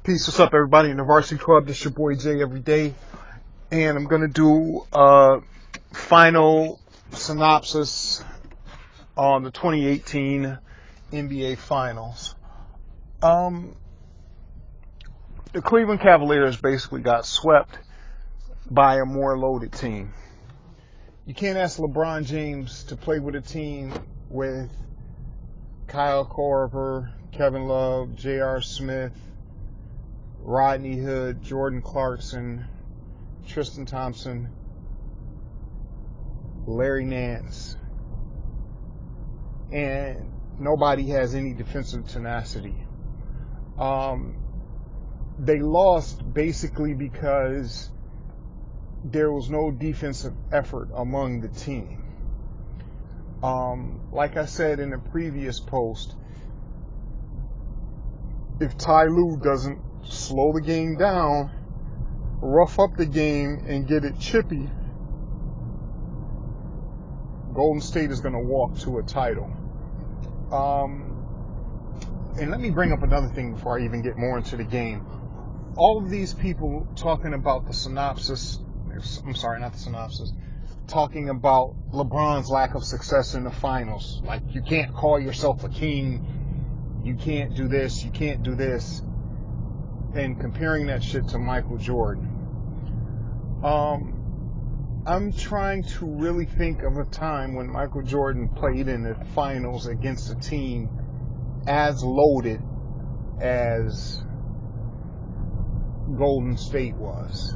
Peace, what's up, everybody in the Varsity Club? This your boy Jay every day, and I'm gonna do a final synopsis on the 2018 NBA Finals. The Cleveland Cavaliers basically got swept by a more loaded team. You can't ask LeBron James to play with a team with Kyle Korver, Kevin Love, J.R. Smith, Rodney Hood, Jordan Clarkson, Tristan Thompson, Larry Nance, and nobody has any defensive tenacity. They lost basically because there was no defensive effort among the team. Like I said in the previous post, if Ty Lue doesn't slow the game down, rough up the game, and get it chippy, Golden State is going to walk to a title. And let me bring up another thing before I even get more into the game. All of these people talking about the synopsis, I'm sorry, not the synopsis, talking about LeBron's lack of success in the finals. Like, you can't call yourself a king, you can't do this, you can't do this, and comparing that shit to Michael Jordan. I'm trying to really think of a time when Michael Jordan played in the finals against a team as loaded as Golden State was.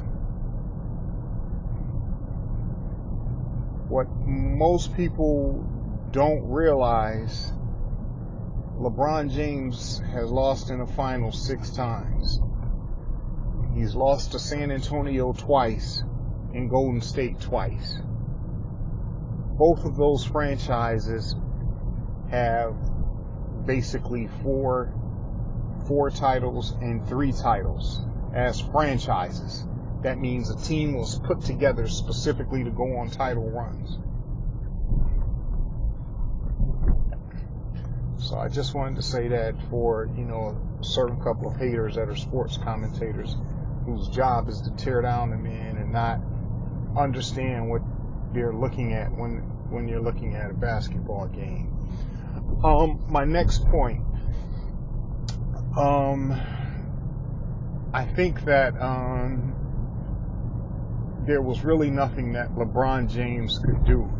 What most people don't realize, LeBron James has lost in the finals 6 times. He's lost to San Antonio twice and Golden State twice. Both of those franchises have basically four titles and 3 titles as franchises. That means a team was put together specifically to go on title runs. So I just wanted to say that for, a certain couple of haters that are sports commentators whose job is to tear down the man and not understand what they're looking at when you're looking at a basketball game. My next point. I think that there was really nothing that LeBron James could do.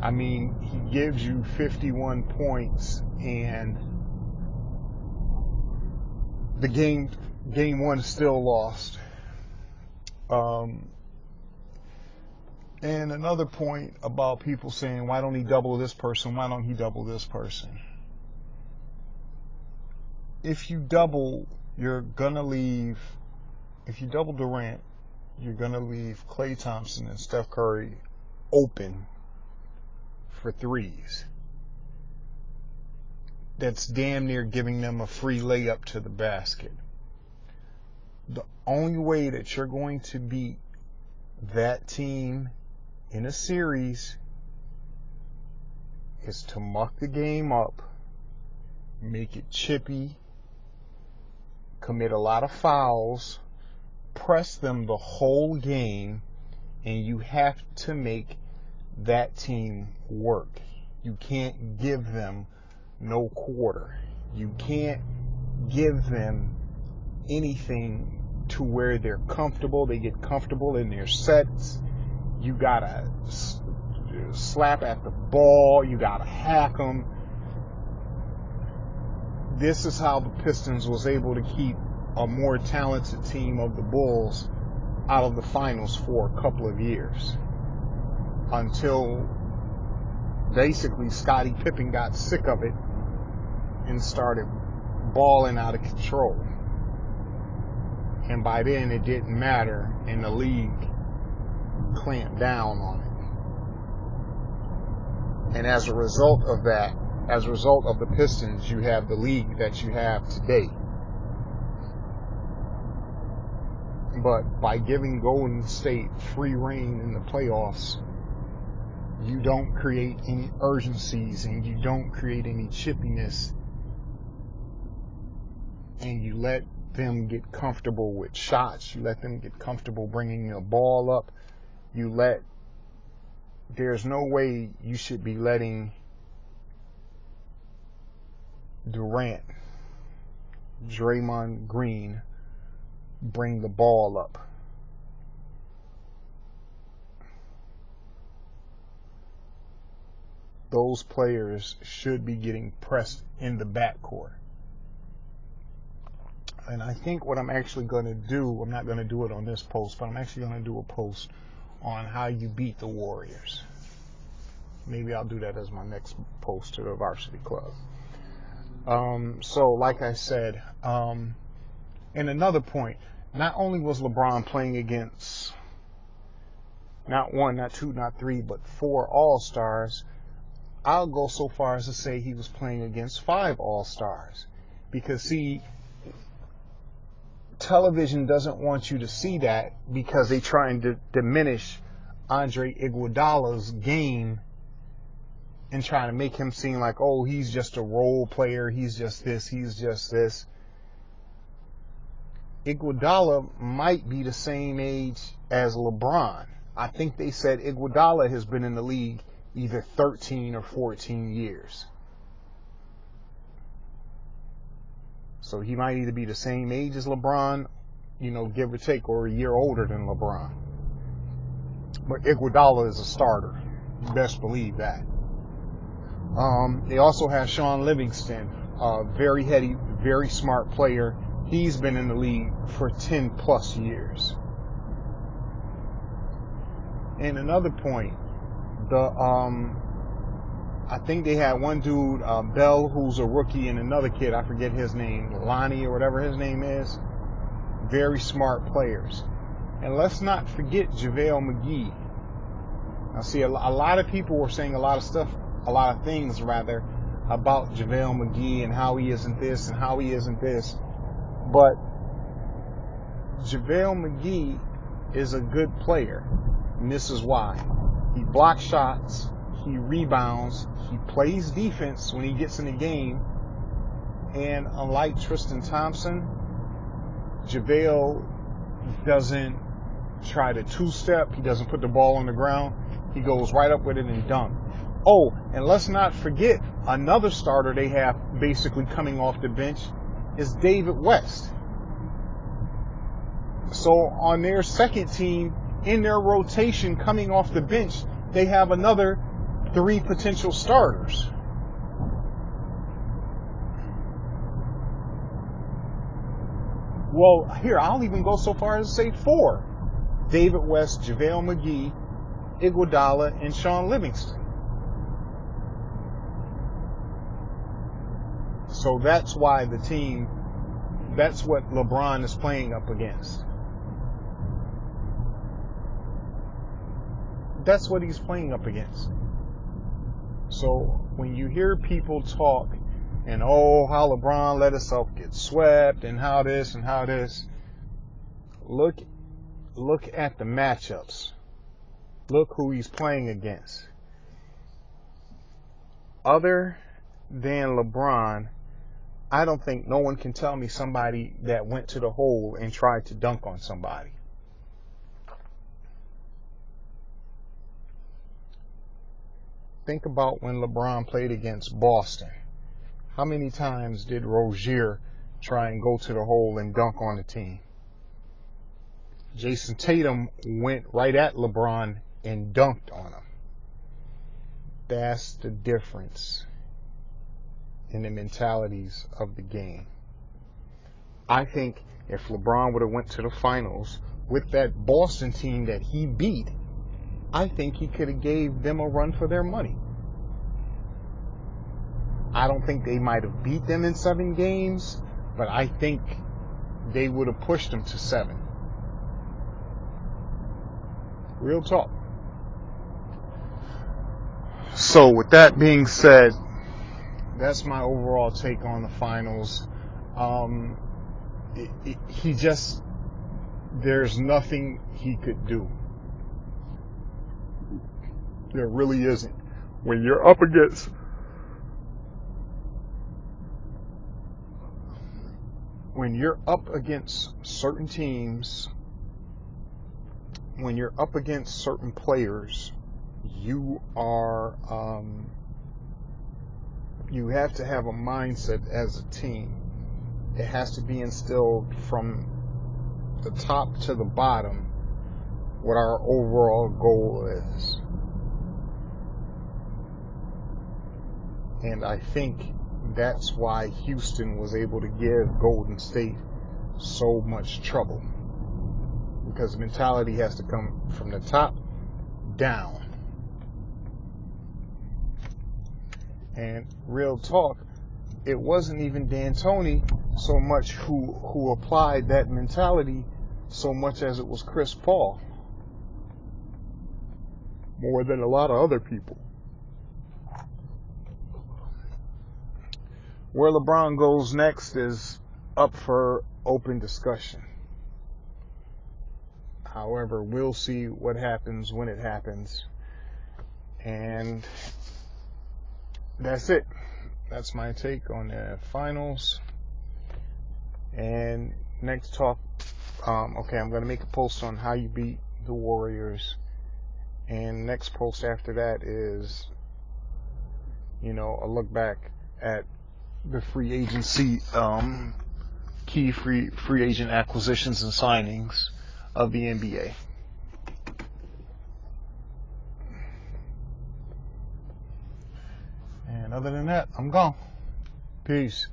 I mean, he gives you 51 points, and the game 1 is still lost. And another point about people saying, why don't he double this person? Why don't he double this person? If you double, you're going to leave, if you double Durant, you're going to leave Klay Thompson and Steph Curry open for threes. That's damn near giving them a free layup to the basket. The only way that you're going to beat that team in a series is to muck the game up, make it chippy, commit a lot of fouls, press them the whole game, and you have to make that team work. You can't give them no quarter. You can't give them anything to where they're comfortable. They get comfortable in their sets. You gotta slap at the ball. You gotta hack them. This is how the Pistons was able to keep a more talented team of the Bulls out of the finals for a couple of years, until basically Scottie Pippen got sick of it and started balling out of control. And by then it didn't matter, and the league clamped down on it. And as a result of that, as a result of the Pistons, you have the league that you have today. But by giving Golden State free reign in the playoffs, you don't create any urgencies and you don't create any chippiness and you let them get comfortable with shots, you let them get comfortable bringing the ball up, there's no way you should be letting Durant, Draymond Green bring the ball up. Those players should be getting pressed in the backcourt. And I think what I'm actually going to do, I'm not going to do it on this post, but I'm actually going to do a post on how you beat the Warriors. Maybe I'll do that as my next post to the Varsity Club. So like I said, and another point, not only was LeBron playing against not one, not two, not three, but 4 All-Stars, I'll go so far as to say he was playing against 5 All-Stars. Because, see, television doesn't want you to see that because they're trying to diminish Andre Iguodala's game and trying to make him seem like, oh, he's just a role player, he's just this, he's just this. Iguodala might be the same age as LeBron. I think they said Iguodala has been in the league either 13 or 14 years. So he might either be the same age as LeBron, give or take, or a year older than LeBron. But Iguodala is a starter. You best believe that. They also have Sean Livingston, a very heady, very smart player. He's been in the league for 10 plus years. And another point, I think they had one dude, Bell, who's a rookie, and another kid, I forget his name, Lonnie or whatever his name is. Very smart players. And let's not forget JaVale McGee. I see a lot of people were saying a lot of things about JaVale McGee and how he isn't this and how he isn't this. But JaVale McGee is a good player, and this is why. He blocks shots, he rebounds, he plays defense when he gets in the game, and unlike Tristan Thompson, JaVale doesn't try to two-step, he doesn't put the ball on the ground, he goes right up with it and dunk. Oh, and let's not forget, another starter they have basically coming off the bench is David West. So on their second team, in their rotation coming off the bench, they have another 3 potential starters. Well, here, I'll even go so far as to say 4. David West, JaVale McGee, Iguodala, and Sean Livingston. So that's why that's what LeBron is playing up against. That's what he's playing up against. So when you hear people talk and how LeBron let himself get swept and how this, look at the matchups. Look who he's playing against. Other than LeBron, I don't think no one can tell me somebody that went to the hole and tried to dunk on somebody. Think about when LeBron played against Boston. How many times did Rozier try and go to the hole and dunk on the team? Jason Tatum went right at LeBron and dunked on him. That's the difference in the mentalities of the game. I think if LeBron would have went to the finals with that Boston team that he beat, I think he could have gave them a run for their money. I don't think they might have beat them in 7 games, but I think they would have pushed them to 7. Real talk. So with that being said, that's my overall take on the finals. There's nothing he could do. There really isn't. When you're up against when you're up against certain teams, when you're up against certain players, you are you have to have a mindset as a team. It has to be instilled from the top to the bottom what our overall goal is. And I think that's why Houston was able to give Golden State so much trouble, because the mentality has to come from the top down. And real talk, it wasn't even D'Antoni so much who applied that mentality so much as it was Chris Paul, more than a lot of other people. Where LeBron goes next is up for open discussion. However, we'll see what happens when it happens. And that's it. That's my take on the finals. And next talk, okay, I'm going to make a post on how you beat the Warriors. And next post after that is, a look back at the free agency, key free agent acquisitions and signings of the NBA. And other than that, I'm gone. Peace.